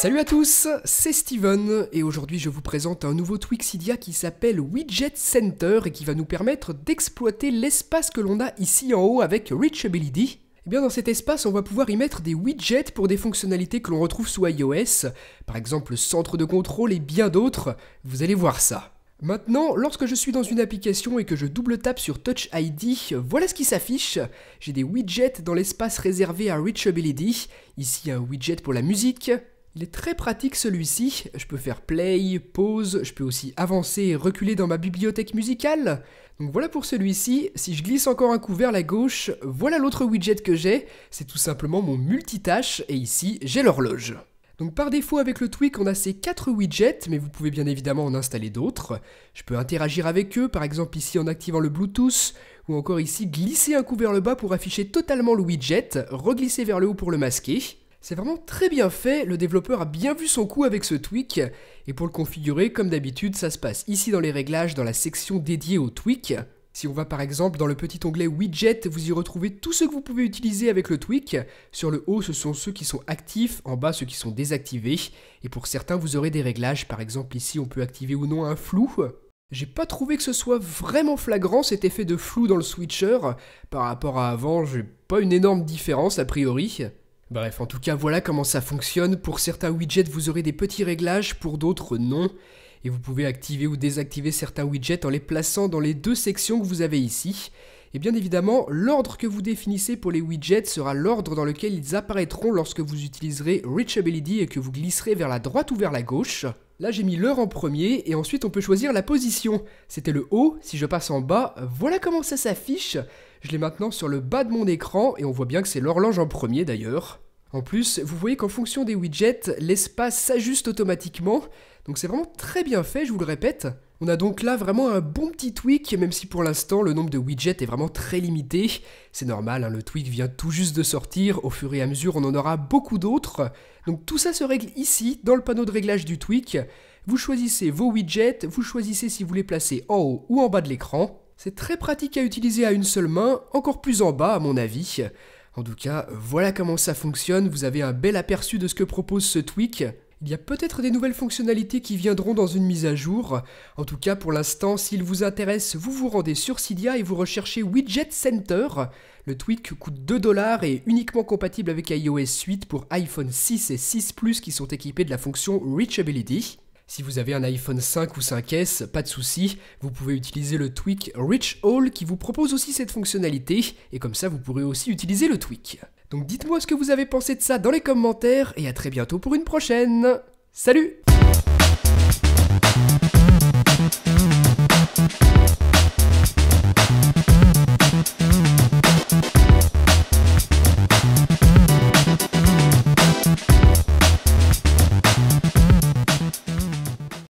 Salut à tous, c'est Steven et aujourd'hui je vous présente un nouveau tweak Cydia qui s'appelle Widget Center et qui va nous permettre d'exploiter l'espace que l'on a ici en haut avec Reachability. Et bien dans cet espace on va pouvoir y mettre des widgets pour des fonctionnalités que l'on retrouve sous iOS, par exemple le centre de contrôle et bien d'autres, vous allez voir ça. Maintenant, lorsque je suis dans une application et que je double tape sur Touch ID, voilà ce qui s'affiche. J'ai des widgets dans l'espace réservé à Reachability, ici un widget pour la musique. Il est très pratique celui-ci, je peux faire play, pause, je peux aussi avancer et reculer dans ma bibliothèque musicale. Donc voilà pour celui-ci, si je glisse encore un coup vers la gauche, voilà l'autre widget que j'ai, c'est tout simplement mon multitâche et ici j'ai l'horloge. Donc par défaut avec le tweak on a ces 4 widgets, mais vous pouvez bien évidemment en installer d'autres. Je peux interagir avec eux, par exemple ici en activant le Bluetooth, ou encore ici glisser un coup vers le bas pour afficher totalement le widget, reglisser vers le haut pour le masquer. C'est vraiment très bien fait, le développeur a bien vu son coup avec ce tweak, et pour le configurer, comme d'habitude, ça se passe ici dans les réglages dans la section dédiée au tweak. Si on va par exemple dans le petit onglet Widget, vous y retrouvez tout ce que vous pouvez utiliser avec le tweak. Sur le haut, ce sont ceux qui sont actifs, en bas ceux qui sont désactivés, et pour certains vous aurez des réglages, par exemple ici on peut activer ou non un flou. J'ai pas trouvé que ce soit vraiment flagrant cet effet de flou dans le switcher, par rapport à avant, j'ai pas une énorme différence a priori. Bref, en tout cas, voilà comment ça fonctionne. Pour certains widgets, vous aurez des petits réglages, pour d'autres, non. Et vous pouvez activer ou désactiver certains widgets en les plaçant dans les deux sections que vous avez ici. Et bien évidemment, l'ordre que vous définissez pour les widgets sera l'ordre dans lequel ils apparaîtront lorsque vous utiliserez Reachability et que vous glisserez vers la droite ou vers la gauche. Là, j'ai mis l'heure en premier et ensuite on peut choisir la position. C'était le haut, si je passe en bas, voilà comment ça s'affiche. Je l'ai maintenant sur le bas de mon écran et on voit bien que c'est l'horloge en premier d'ailleurs. En plus, vous voyez qu'en fonction des widgets, l'espace s'ajuste automatiquement, donc c'est vraiment très bien fait, je vous le répète. On a donc là vraiment un bon petit tweak, même si pour l'instant le nombre de widgets est vraiment très limité. C'est normal, hein, le tweak vient tout juste de sortir, au fur et à mesure on en aura beaucoup d'autres. Donc tout ça se règle ici, dans le panneau de réglage du tweak. Vous choisissez vos widgets, vous choisissez si vous les placez en haut ou en bas de l'écran. C'est très pratique à utiliser à une seule main, encore plus en bas à mon avis. En tout cas, voilà comment ça fonctionne, vous avez un bel aperçu de ce que propose ce tweak. Il y a peut-être des nouvelles fonctionnalités qui viendront dans une mise à jour. En tout cas, pour l'instant, s'il vous intéresse, vous vous rendez sur Cydia et vous recherchez Widget Center. Le tweak coûte 2$ et est uniquement compatible avec iOS 8 pour iPhone 6 et 6 Plus qui sont équipés de la fonction Reachability. Si vous avez un iPhone 5 ou 5S, pas de souci, vous pouvez utiliser le tweak Reach All qui vous propose aussi cette fonctionnalité, et comme ça vous pourrez aussi utiliser le tweak. Donc dites-moi ce que vous avez pensé de ça dans les commentaires, et à très bientôt pour une prochaine. Salut!